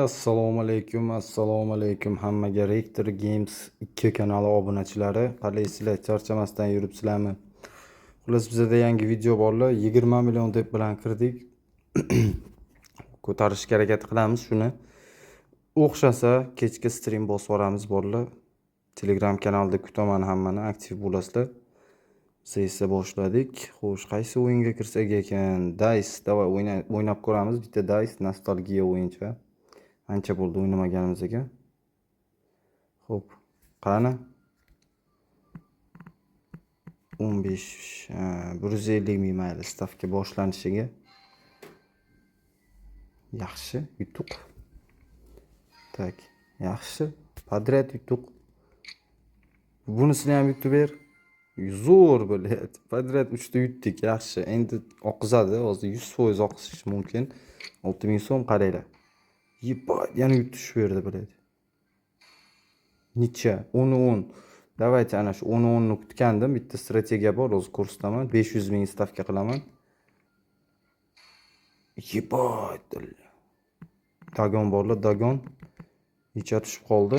Assalomu alaykum hammaga. Rektor Games 2 kanali obunachilari. Qalaysizlar, charchamasdan yuribsizlarmi? Xullas, bizda yangi video borlar. 20 million deb bilan kirdik. Ko'tarishga harakat qilamiz shuni. O'xshasa, kechki stream bosib yuboramiz borlar. Telegram kanalida kutaman hammani, aktiv bo'lasizlar. Biz esa boshladik. Xo'sh, qaysi o'yinga kirsak ekan? Dice, davay o'ynab ko'ramiz. Bitta Dice nostalgiya o'yinchi. Ancha bo'ldi o'ynamaganimiz ekan. Xo'p, qani? 15, 150 ming mayli stavka boshlanishiga. Yaxshi, yutuq. Tak, yaxshi. Podrяд yutuq. Bunisini ham yutib ber. Zo'r bo'ladi. Podrяд 3 ta yutdik, yaxshi. Endi oqizadi, hozir 100% oqizishi mumkin. 6000 so'm qaranglar. Yebat, yana yutish berdi bo'ladi. Necha? 10. Давайте ana shu 10 ni kutgandim. Bitta strategiya bor, o'z kursdaman. 500 ming stavka qilaman. Yebat. Dagon borlar, dagon. Necha tushib qoldi?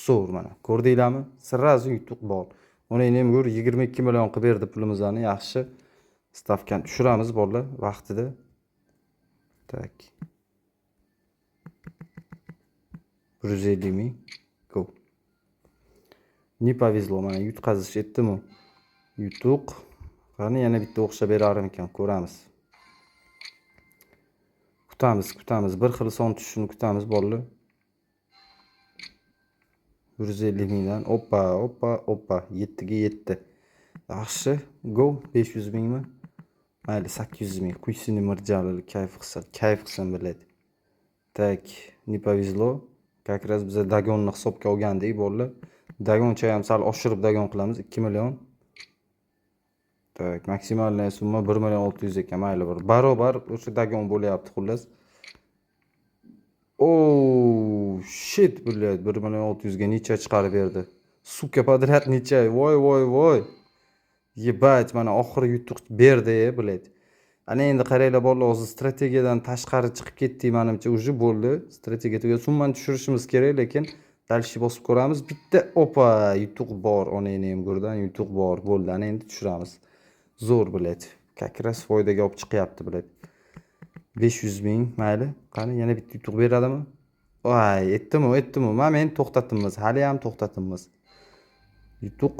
Zo'r mana. Ko'rdinglarmi? Sirrazu yutuq bor. Uni ham ko'r 22 million qilib berdi pulimizni, yaxshi. Stavkani tushiramiz borlar vaqtida. Tak. 150 ming. Go. Не повезло, mana yutqazish etdimi? Yutuq. Qani yana bitta o'xshab berarim ekan, ko'ramiz. Kutamiz. Bir xil son tushishini kutamiz borlar. 150 mingdan hoppa 7 ga 7. Yaxshi. Go 500 mingmi? Mayli 800 ming. Quyisini mirjalil kayf qilsin biladi. Tak, не повезло. Как раз biz dagonni hisobga olgandik borlar. Dagoncha ham sal oshirib dagon qilamiz 2 million. Tak, maksimalniy summa 1 million 600 ekan, mayli bir. Barobar o'sha dagon bo'layapti xullas. Oh, shit biladi. 1 million 600 ga necha chiqarib berdi. Suka podrяд necha? Voy. Yebat, mana oxiri yutuq berdi biladi. Ana endi qaranglar borlar, hozir strategiyadan tashqari chiqib ketdik menimcha, уже bo'ldi. Strategiya tugadi. Summani tushirishimiz kerak, lekin dalshi bosib ko'ramiz. Bitta yutuq bor. Onani ham ko'rdan yutuq bor. Bo'ldi. Ana endi tushiramiz. Zo'r biladi. Как раз foydaga olib chiqyapti biladi. 500 ming mayli. Qani yana bitta yutuq beradimi? Voy, etdimi? Mana men to'xtatimiz. Hali ham to'xtatimiz. Yutuq.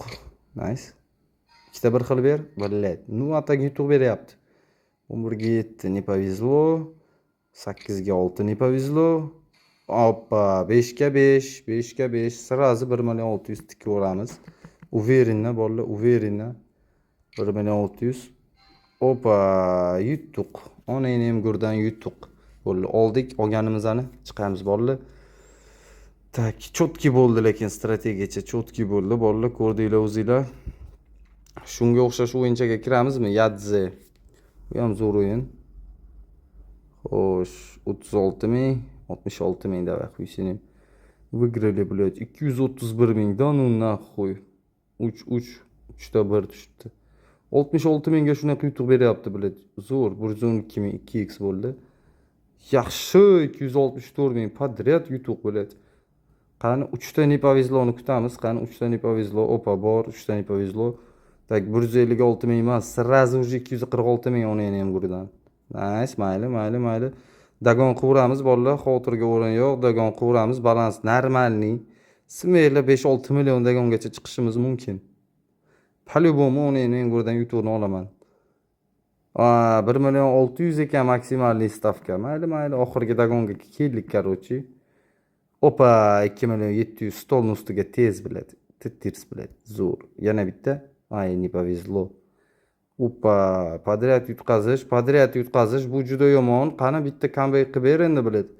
Nice. Ikkita bir xil ber. Biladi. Nu ataga yutuq beryapti. 11 ga 7 не повезло. 8 ga 6 не повезло. Hoppa, 5 ga 5. Sirazi 1 million 600 tikib olamiz. Uverina borlar, uverina. 1 million 600. Hoppa, yutuq. Onani ham go'rdan yutuq. Bo'ldi, olganimizni chiqamiz borlar. Tak, chotki bo'ldi, lekin strategiyacha chotki bo'ldi borlar. Ko'rdinglar o'zinglar. Shunga o'xshash o'yinchaga kiramizmi? Yadze. Bu ham zo'r o'yin. Xo'sh, 36 ming, 66 ming davay qo'ysin. Выиграли, блядь, 231 ming. Da ну nahvoy. 3 ta 1 tushdi. 66 mingga shunaqa yutuq beryapti, biladi. Zo'r, 112 ming 2x bo'ldi. Yaxshi, 264 ming podrяд yutuq bo'ladi. Qani 3 ta не повезло'ni kutamiz. Qani 3 ta не повезло. Opa bor, 3 ta не повезло. Tak, 156 ming emas, sirrazi уже 246 ming uni ham gurdan. Nice, mayli. Dagon quramiz borlar, xotirga o'rin yo'q. Dagon quramiz, balans normalniy. Smayla 5-6 million dagongacha chiqishimiz mumkin. По-любому uni ham gurdan yutuqni olaman. 1 million 600 ekan maksimalniy stavka. Mayli, oxirgi dagonga keldik, короче. Opa, 2 million 700 stolning ustiga tez biladi. Tirs biladi. Zo'r. Yana bitta. Ay, не повезло. Opa, podrяд yutqazish bu juda yomon. Qani bitta comeback qilib ber endi biladi.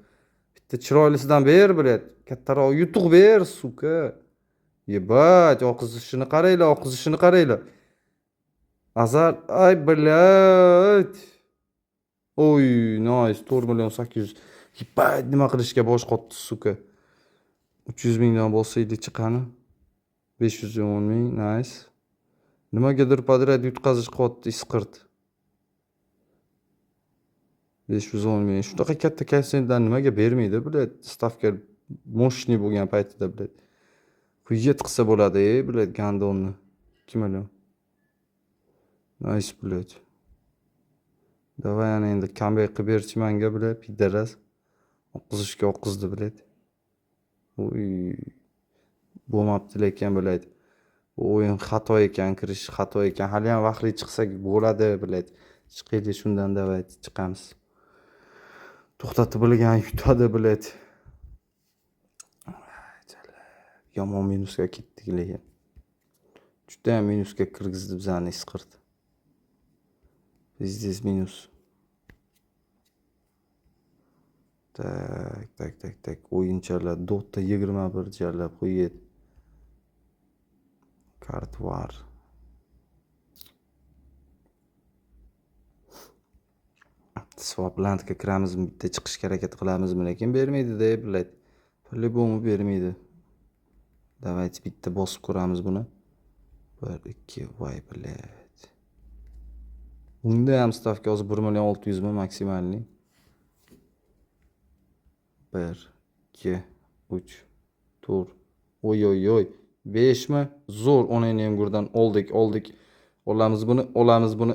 Bitta chiroylisidan ber biladi. Kattaroq yutuq ber, suka. Yebat, oqizishini qaranglar. Azar, ay bilad. Oy, nice, 4 million 800. Yebat, nima qilishga bosh qotdi, suka. 300 mingdan bo'lsaydi chiqani. 510 ming, nice. Nimagadir podrяд yutqazish qilyapti, isqirt. 510 ming. Shunaqa katta koeffitsiyentlarni nimaga bermaydi? Bilet stavka moshniy bo'lgan paytida bilet. Budjet qilsa bo'ladi, bilet gandonni. 2 million. Nice bilet. Davay ana endi comeback qilib berchi menga bilet, pidaras. Oqizishga oqizdi bilet. Uy. Bo'lmabdi lekin bilet. Bu o'yin xato ekan, kirish xato ekan. Hali ham vaqtli chiqsak bo'ladi bilet. Chiqaylik shundan davay chiqamiz. To'xtatib bilgan yutadi bilet. Yomon minusga ketdik lekin. Juda ham minusga kirgizdi bizani isqirt. Biznes minus. Tak. O'yinchalar Dota 21 jallab qo'yadi. Kart var. Swaplandga kiramizmi, bitta chiqishga harakat qilamizmi, lekin bermaydi-da, bilet. По-любому bermaydi. Давайте bitta bosib ko'ramiz buni. 1 2 voy bilet. Bunda ham stavka hozir 1 million 600 ming maksimalniy. 1 2 3 4. Oy. 5 mi? Zo'r, onayni ham gurdan oldik. Olamiz buni.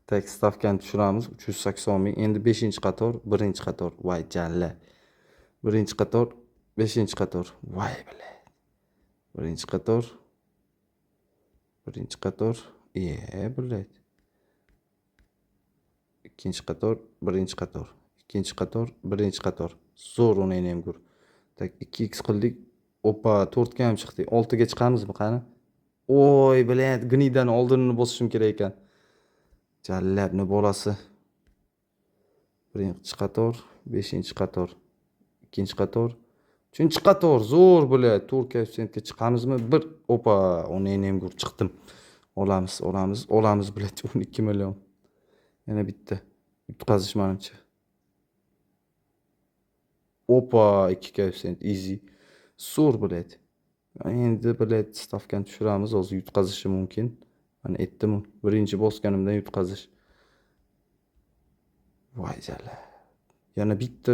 Tak stavkani tushiramiz 380 ming. Endi 5-qator, 1-qator. Voy jalla. 1-qator, 5-qator. Voy bilet. 1-qator. Bilet. 2-qator, 1-qator. 2-qator, 1-qator. Zo'r onayni ham gur. Tak 2x qildik. Opa, 4 ga ham chiqdik. 6 ga chiqamizmi qani? Oy, bilet, gnidan oldinini bosishim kerak ekan. Jallabni bolasi. 1-qator, 5-qator, 2-qator, 3-qator. Zo'r bilet. 4 koeffitsiyentga chiqamizmi? 1. Opa, onayni ham gur chiqdim. Olamiz bilet. 12 million. Yana bitta. Yutqazish menimcha. Opa, 2 koeffitsiyent easy. Zo'r bilet. Endi bilet stavkani tushiramiz, hozir yutqazishi mumkin. Mana aytdim, birinchi bosganimdan yutqazish. Voy jalla. Yana bitta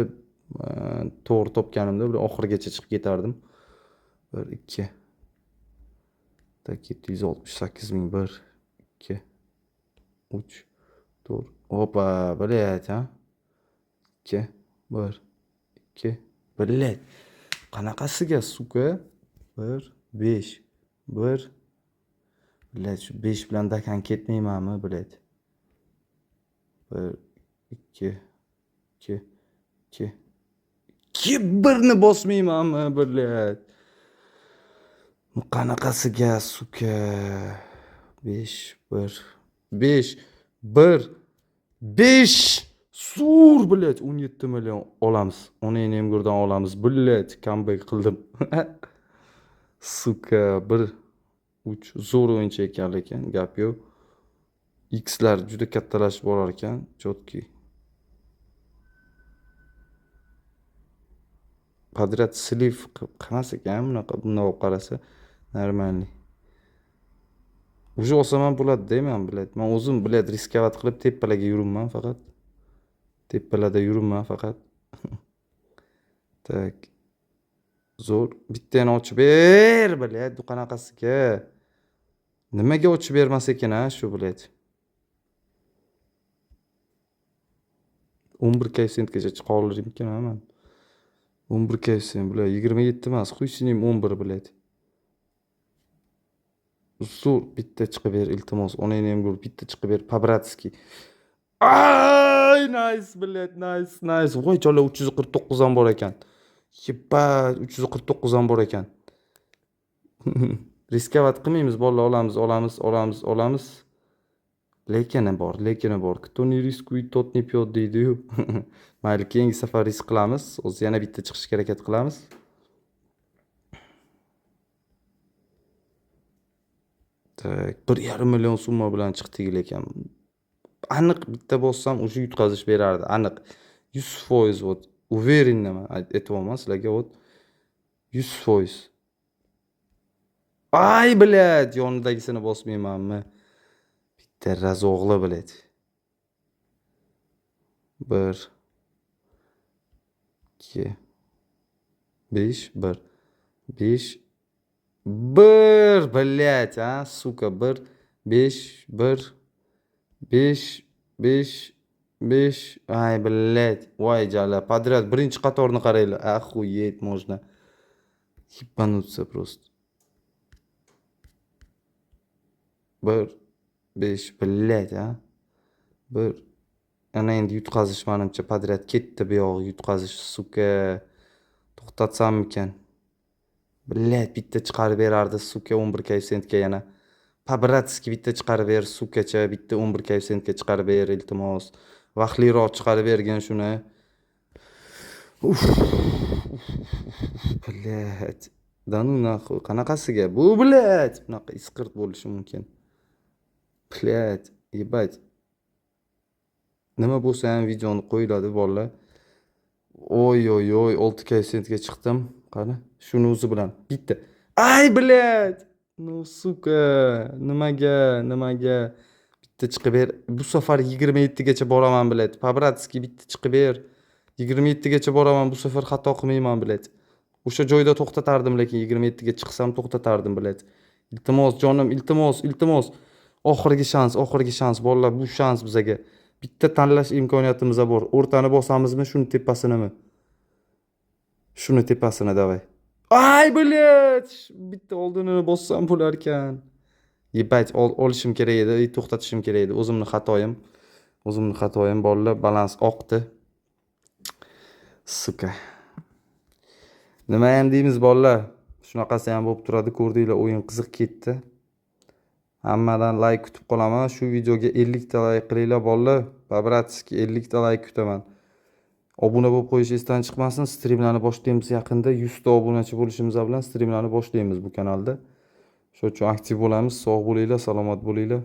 to'g'ri topganimda bir oxirigacha chiqib ketardim. 1 2. Tak 768 ming. 1 2 3 4. Opa, bilet ha. 2 1 2 bilet. Qanaqasiga suka? 1 5 1. Bilet shu 5 bilan dakan ketmaymanmi bilet? 1 2 birni bosmaymanmi bilet? Qanaqasiga suka? 5 5 sur bilet 17 million olamiz. Onayni ham gurdan olamiz bilet. Comeback qildim. Suka 1 3 zo'r o'yinchi ekan lekin gap yo'q. X'lar juda kattalashib borar ekan, chotki. Qadrat slif qilmas ekan, bunaqa qarasa normalniy. Uje olsam ham bo'ladi deyman bilet. Men o'zim bilet riskovat qilib tepalarga yuribman faqat. Tepalarda yuribman faqat. Tak. Zo'r. Bittani ochib ber bilet, bu qanaqasiga? Nimaga ochib bermas ekan ha shu bilet? 11 koeffitsiyentgacha chiqa olurmikin men. 11 koeffitsiyent bilet 27 emas, quysinim 11 bilet. Zo'r, bitta chiqib ber iltimos. Onayni ham ko'rib bitta chiqib ber, Pabratski. Ay, nice bilet, nice. Voy jola 349 ham bor ekan. Yeppa, 349 ham bor ekan. Riskovat qilmaymiz, bolalar olamiz. Lekini bor. Кто не рискует, тот не пьет deydi-yu. Mayli, keyingi safar risk qilamiz. Hozir yana bitta chiqishga harakat qilamiz. Tak, 1,5 million summa bilan chiqdik lekin. Aniq bitta bossam o'sha yutqazish berardi, aniq. 100% вот, уверенныйman aytyapman sizlarga вот. 100%. Ay, bilet, yonidagisini bosmaymanmi? Bitta razog'li bilet. 1 2 5 1 5 1 блядь, а, сука, 1 5 1 5 5 5 ay блядь, voy jala, подряд birinchi qatorni qaranglar. Охуеть можно. Ебануться просто. 1 5 блядь, a. 1 ana endi yutqazish menimcha подряд ketdi bu yog'i yutqazish, suka. To'xtatsammikan? Блядь, bitta chiqarib berardi, suka, 11 koeffitsiyentga yana. Побратски bitta chiqarib ber, sukacha, bitta 11 koeffitsiyentga chiqarib ber, iltimos. Vaqtliroq chiqarib bergin shuni. Uf. Блядь. Да ну нахуй. Qanaqasiga bu, блядь? Bunaqa isqirt bo'lishi mumkin. Блядь, ебать. Nima bo'lsa ham videoni qo'yiladi bolalar. Oy oy oy, 6 koeffitsiyentga chiqdim. Qani, shuni o'zi bilan bitta. Ay, блядь. Ну, suka, nimaga? Bitta chiqib ber. Bu safar 27 gacha boraman, блядь. Побратски bitta chiqib ber. 27 gacha boraman, bu safar xato qilmayman, блядь. O'sha joyda to'xtatardim, lekin 27 ga chiqsam to'xtatardim, блядь. Iltimos jonim, iltimos. Oxirgi shans, bolalar, bu shans bizaga. Bitta tanlash imkoniyatimiz bor. O'rtani bosamizmi, shuni tepasinimi? Shuni tepasini davay. Ay, блядь! Bitta oldinini bossam bo'lar ekan. Ебать, olishim kerak edi, to'xtatishim kerak edi. O'zimni xatoyim, bolalar, balans oqdi. Suka. Nima ham deymiz bolalar? Shunaqasi ham bo'lib turadi, ko'rdinglar, o'yin qiziq ketdi. Hammadan like kutib qolaman. Shu videoga 50 ta like qilinglar bolalar. Побратски 50 ta like kutaman. Obuna bo'lib qo'yish esdan chiqmasin. Streamlarni boshlaymiz yaqinda. 100 ta obunachi bo'lishimiz bilan streamlarni boshlaymiz bu kanalda. Shuning uchun aktiv bo'lamiz. Sog' bo'linglar, salomat bo'linglar.